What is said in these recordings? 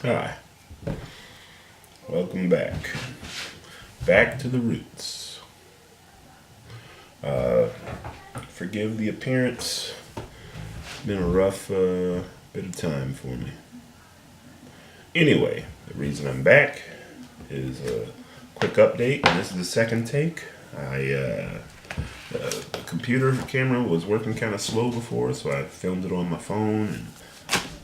Hi, welcome back. Back to the roots. Uh, Forgive the appearance. It's been a rough bit of time for me. Anyway, the reason I'm back is a quick update. This is the second take. The computer camera was working kind of slow before, so I filmed it on my phone,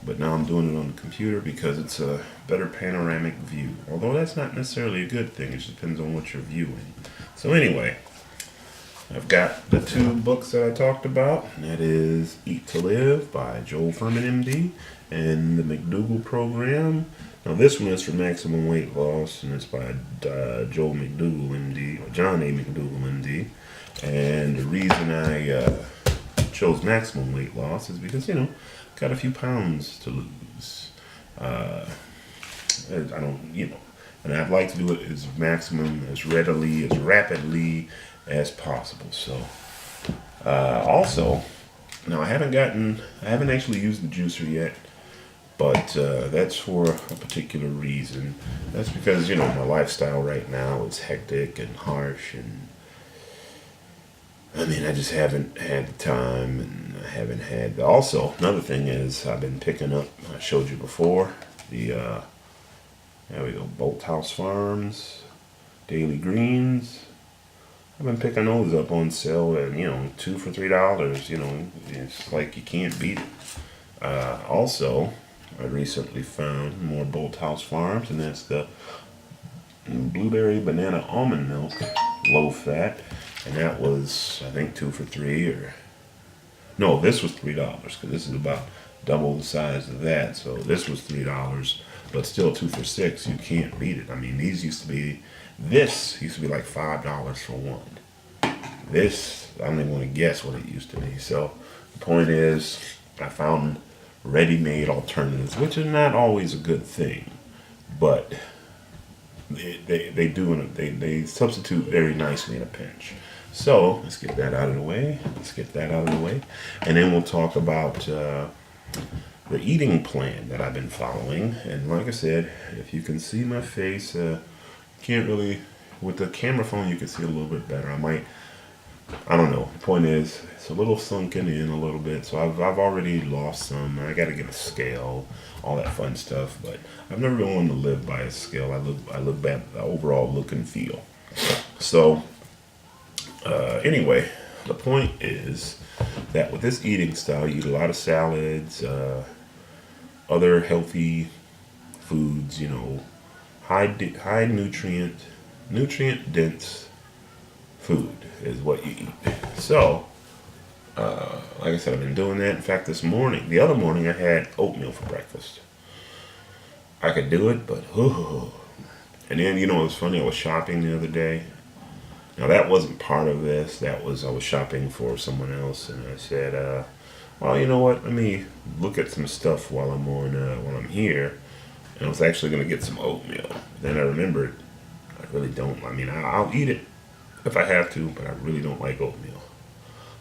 but now I'm doing it on the computer because it's a better panoramic view. Although that's not necessarily a good thing, it just depends on what you're viewing. So anyway, I've got the two books that I talked about. And that is Eat to Live by Joel Furman, MD, and the McDougall Program. Now this one is for maximum weight loss, and it's by Joel McDougall, MD, or John A. McDougall, MD. And the reason I chose maximum weight loss is because, got a few pounds to lose. I don't, and I'd like to do it as maximum, as readily, as rapidly as possible. So, also, now I haven't actually used the juicer yet, but that's for a particular reason. That's because, my lifestyle right now is hectic and harsh, and I just haven't had the time, and I haven't had. Also, another thing is I've been picking up. I showed you before the there we go, Bolt House Farms Daily Greens. I've been picking those up on sale, and two for $3. It's like you can't beat it. Also, I recently found more Bolt House Farms, and that's the blueberry banana almond milk, low fat. And that was, I think, two for three, or no, this was $3 because this is about double the size of that. So this was $3, but still two for six. You can't beat it. I mean, this used to be like $5 for one. This, I don't even want to guess what it used to be. So the point is, I found ready-made alternatives, which is not always a good thing, but they substitute very nicely in a pinch. So let's get that out of the way. And then we'll talk about the eating plan that I've been following. And like I said, if you can see my face, can't really, with the camera phone you can see a little bit better. I don't know. The point is, it's a little sunken in a little bit. So I've already lost some. I got to get a scale, all that fun stuff. But I've never been one to live by a scale. I look at the overall look and feel. So anyway, the point is that with this eating style, you eat a lot of salads, other healthy foods. High nutrient dense food is what you eat. So, like I said, I've been doing that. In fact, the other morning, I had oatmeal for breakfast. I could do it, but and then it was funny. I was shopping the other day. Now that wasn't part of this. I was shopping for someone else, and I said, "Well, you know what? Let me look at some stuff while I'm here." And I was actually going to get some oatmeal. Then I remembered I really don't. I'll eat it if I have to, but I really don't like oatmeal.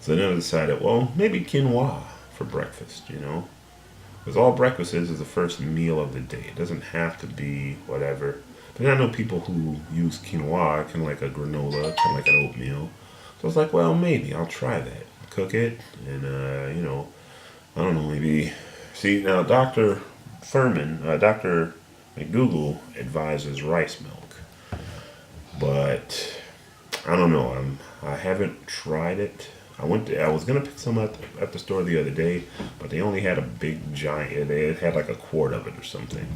So then I decided, well, maybe quinoa for breakfast. Because all breakfast is the first meal of the day. It doesn't have to be whatever. But I know people who use quinoa, kind of like a granola, kind of like an oatmeal. So I was like, well, maybe I'll try that. Cook it, and I don't know, maybe. See, now Dr. McDougall advises rice milk, but I don't know. I haven't tried it. I was gonna pick some at the store the other day, but they only had a big giant. They had like a quart of it or something.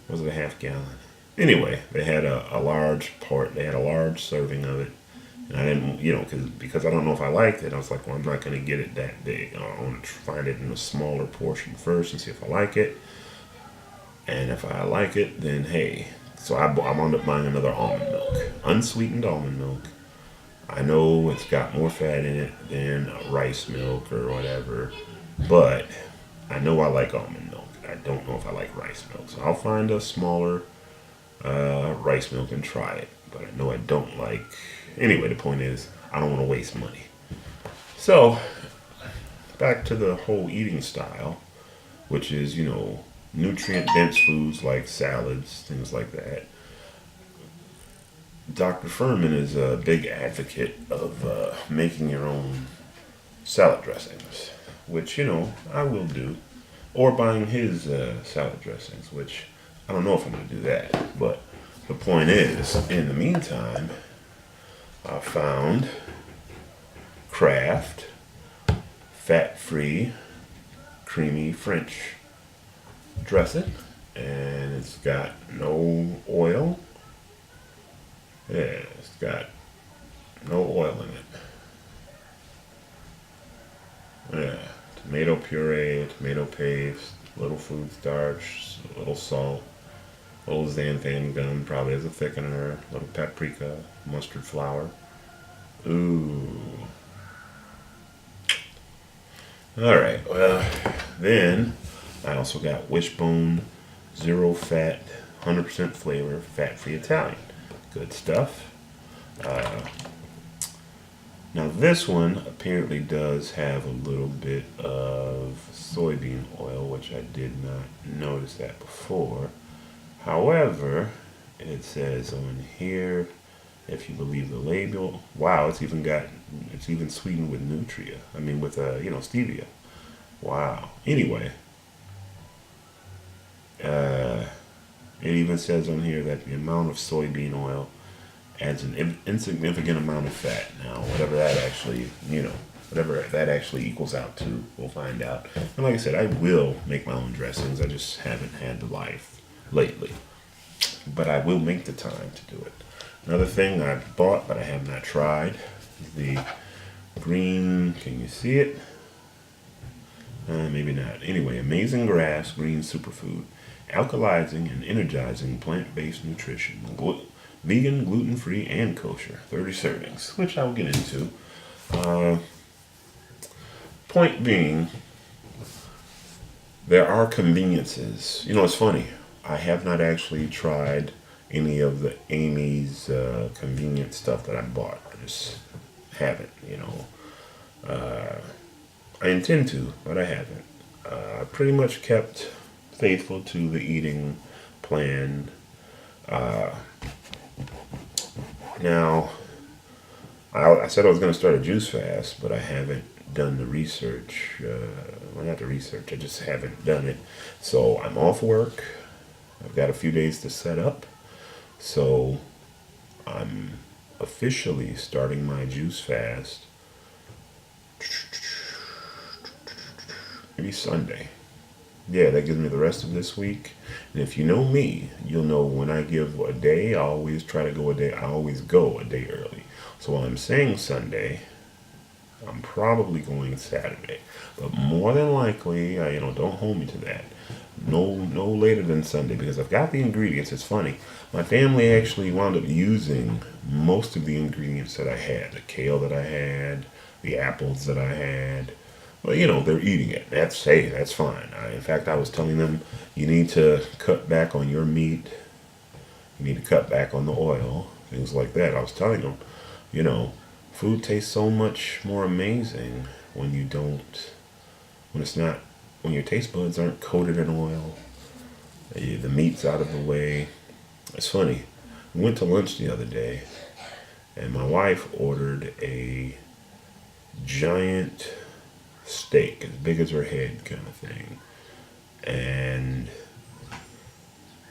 Was it a half gallon? Anyway, they had a large part. They had a large serving of it, and I didn't, because I don't know if I liked it. I was like, well, I'm not gonna get it that big. I want to find it in a smaller portion first and see if I like it. And if I like it, then hey. So I wound up buying another almond milk, unsweetened almond milk. I know it's got more fat in it than rice milk or whatever, but I know I like almond milk. I don't know if I like rice milk. So I'll find a smaller rice milk and try it. But I know I don't like. Anyway, the point is, I don't want to waste money. So, back to the whole eating style, which is, nutrient dense foods like salads, things like that. Dr. Furman is a big advocate of making your own salad dressings, which, I will do. Or buying his salad dressings, which I don't know if I'm going to do that. But the point is, in the meantime, I found Kraft fat free creamy French dressing, and it's got no oil. Yeah, it's got no oil in it. Yeah, tomato puree, tomato paste, little food starch, a little salt, a little xanthan gum, probably as a thickener, a little paprika, mustard flour. Ooh. All right. Well, then I also got Wishbone zero fat, 100% flavor, fat free Italian. Good stuff. Now this one apparently does have a little bit of soybean oil, which I did not notice that before. However, it says on here, if you believe the label, wow, it's even sweetened with nutria. I mean, with stevia. Wow. Anyway, uh, it even says on here that the amount of soybean oil adds an insignificant amount of fat. Now, whatever that actually equals out to, we'll find out. And like I said, I will make my own dressings. I just haven't had the life lately. But I will make the time to do it. Another thing I bought but I have not tried is the green, can you see it? Maybe not. Anyway, Amazing Grass Green Superfood. Alkalizing and energizing plant-based nutrition. Vegan, gluten-free, and kosher. 30 servings, which I will get into. Point being, there are conveniences. It's funny. I have not actually tried any of the Amy's convenient stuff that I bought. I just haven't, I intend to, but I haven't. I pretty much kept faithful to the eating plan. Now, I said I was going to start a juice fast, but I haven't done the research. Well, not the research, I just haven't done it. So I'm off work. I've got a few days to set up. So I'm officially starting my juice fast maybe Sunday. Yeah, that gives me the rest of this week. And if you know me, you'll know when I give a day, I always try to go a day. I always go a day early. So while I'm saying Sunday, I'm probably going Saturday. But more than likely, don't hold me to that. No later than Sunday because I've got the ingredients. It's funny. My family actually wound up using most of the ingredients that I had. The kale that I had, the apples that I had. Well, they're eating it. That's fine. In fact, I was telling them, you need to cut back on your meat. You need to cut back on the oil, things like that. I was telling them, food tastes so much more amazing when when your taste buds aren't coated in oil. The meat's out of the way. It's funny. We went to lunch the other day, and my wife ordered a giant steak, as big as her head kind of thing. And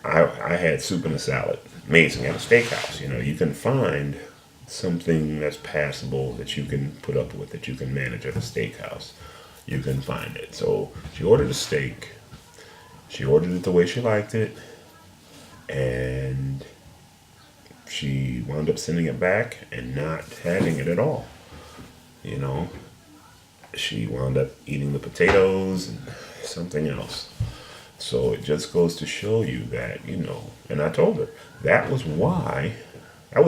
I had soup and a salad. Amazing at a steakhouse. You can find something that's passable that you can put up with, that you can manage at a steakhouse. You can find it. So she ordered a steak. She ordered it the way she liked it. And she wound up sending it back and not having it at all. She wound up eating the potatoes and something else. So it just goes to show you that, and I told her that was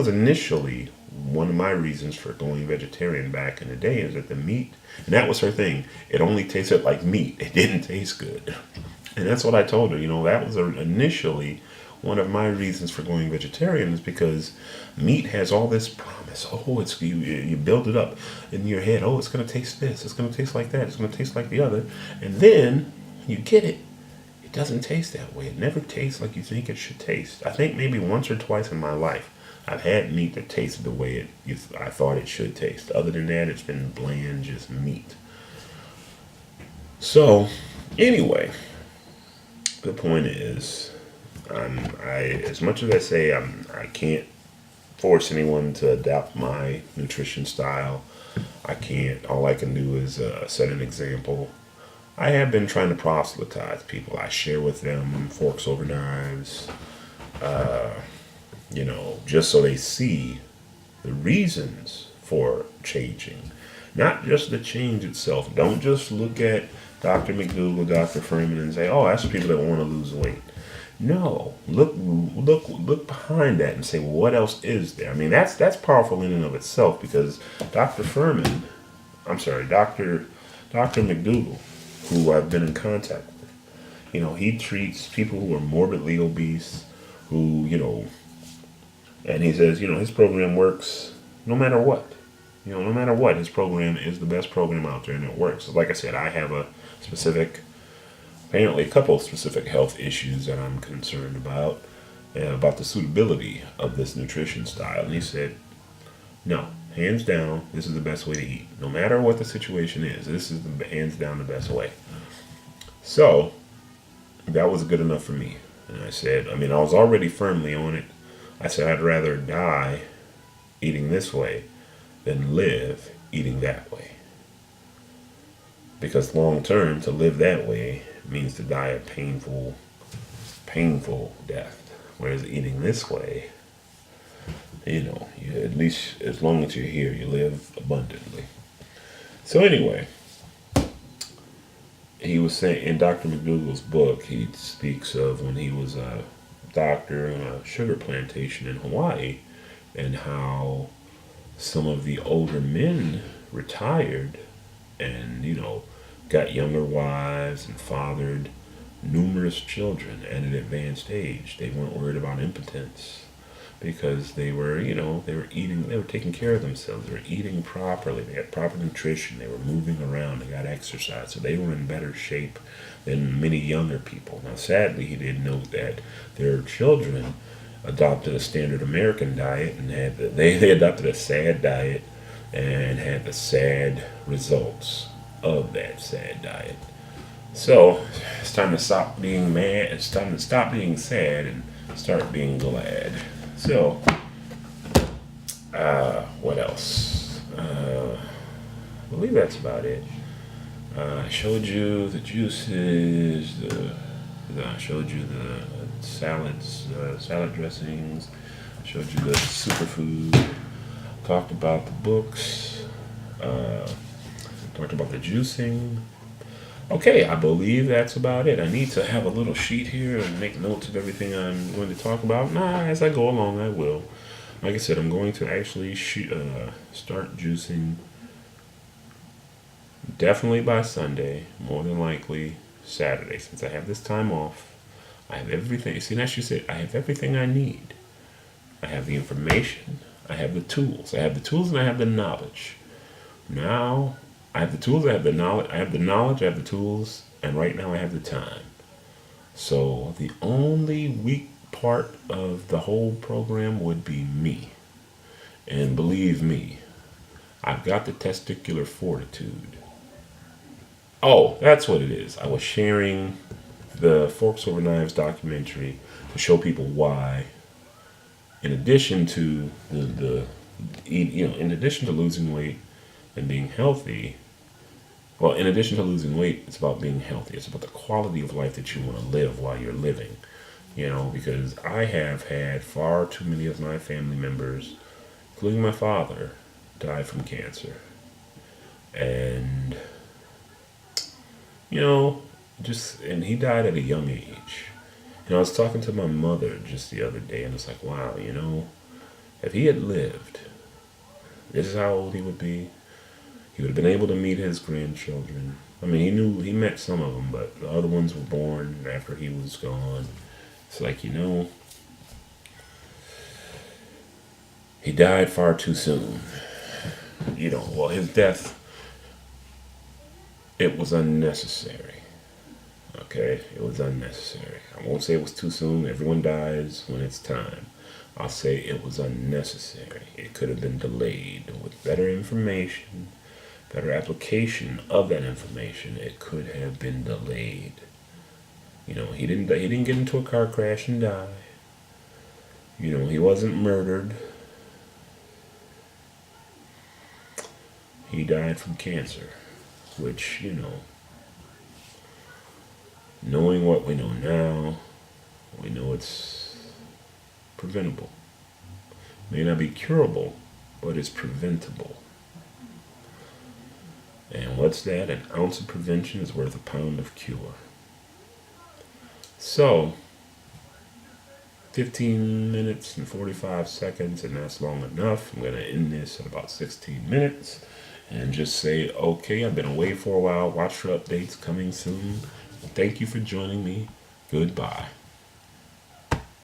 initially one of my reasons for going vegetarian back in the day, is that the meat, and that was her thing, it only tasted like meat. It didn't taste good. And that's what I told her, that was initially one of my reasons for going vegetarian, is because meat has all this promise. Oh, it's you build it up in your head. Oh, it's going to taste this. It's going to taste like that. It's going to taste like the other. And then you get it. It doesn't taste that way. It never tastes like you think it should taste. I think maybe once or twice in my life I've had meat that tasted the way I thought it should taste. Other than that, it's been bland, just meat. So, anyway, the point is, as much as I say I can't force anyone to adopt my nutrition style. I can't. All I can do is set an example. I have been trying to proselytize people. I share with them forks over knives, just so they see the reasons for changing, not just the change itself. Don't just look at Dr. McDougall, Dr. Furman, and say, "Oh, that's people that want to lose weight." No, look behind that and say, well, what else is there? I mean, that's powerful in and of itself because Dr. Furman, I'm sorry, Dr. McDougall, who I've been in contact with, he treats people who are morbidly obese, and he says, his program works no matter what. No matter what, his program is the best program out there and it works. Like I said, I have apparently a couple of specific health issues that I'm concerned about the suitability of this nutrition style. And he said, no, hands down, this is the best way to eat. No matter what the situation is, this is hands down the best way. So that was good enough for me. And I said, I was already firmly on it. I said, I'd rather die eating this way than live eating that way. Because long term, to live that way means to die a painful death. Whereas eating this way, you at least as long as you're here, you live abundantly. So anyway, he was saying in Dr. McDougall's book, he speaks of when he was a doctor on a sugar plantation in Hawaii and how some of the older men retired and, got younger wives and fathered numerous children at an advanced age. They weren't worried about impotence because they were eating, they were taking care of themselves. They were eating properly. They had proper nutrition. They were moving around. They got exercise. So they were in better shape than many younger people. Now, sadly, he did note that their children adopted a standard American diet and they adopted a sad diet and had the sad results of that sad diet. So it's time to stop being mad. It's time to stop being sad and start being glad. So, what else? I believe that's about it. I showed you the juices. I showed you the salads, salad dressings. I showed you the superfood. Talked about the books. Talked about the juicing. Okay, I believe that's about it. I need to have a little sheet here and make notes of everything I'm going to talk about. As I go along, I will. Like I said, I'm going to actually start juicing definitely by Sunday, more than likely Saturday, since I have this time off. I have everything. See, that's you said. I have everything I need. I have the information. I have the tools. I have the tools and I have the knowledge. Now, I have the tools, I have the knowledge, I have the tools, and right now I have the time. So the only weak part of the whole program would be me. And believe me, I've got the testicular fortitude. Oh, that's what it is. I was sharing the Forks Over Knives documentary to show people why, in addition to in addition to losing weight and being healthy, well, in addition to losing weight, it's about being healthy. It's about the quality of life that you want to live while you're living. Because I have had far too many of my family members, including my father, die from cancer. And, and he died at a young age. I was talking to my mother just the other day, and it's like, wow, if he had lived, this is how old he would be. He would have been able to meet his grandchildren. He met some of them, but the other ones were born after he was gone. It's like, he died far too soon. His death, it was unnecessary. Okay, it was unnecessary. I won't say it was too soon. Everyone dies when it's time. I'll say it was unnecessary. It could have been delayed with better information, better application of that information. It could have been delayed. He didn't get into a car crash and die. He wasn't murdered. He died from cancer, which, knowing what we know now, we know it's preventable. May not be curable, but it's preventable. And what's that? An ounce of prevention is worth a pound of cure. So, 15 minutes and 45 seconds, and that's long enough. I'm going to end this at about 16 minutes and just say, okay, I've been away for a while. Watch for updates coming soon. Thank you for joining me. Goodbye.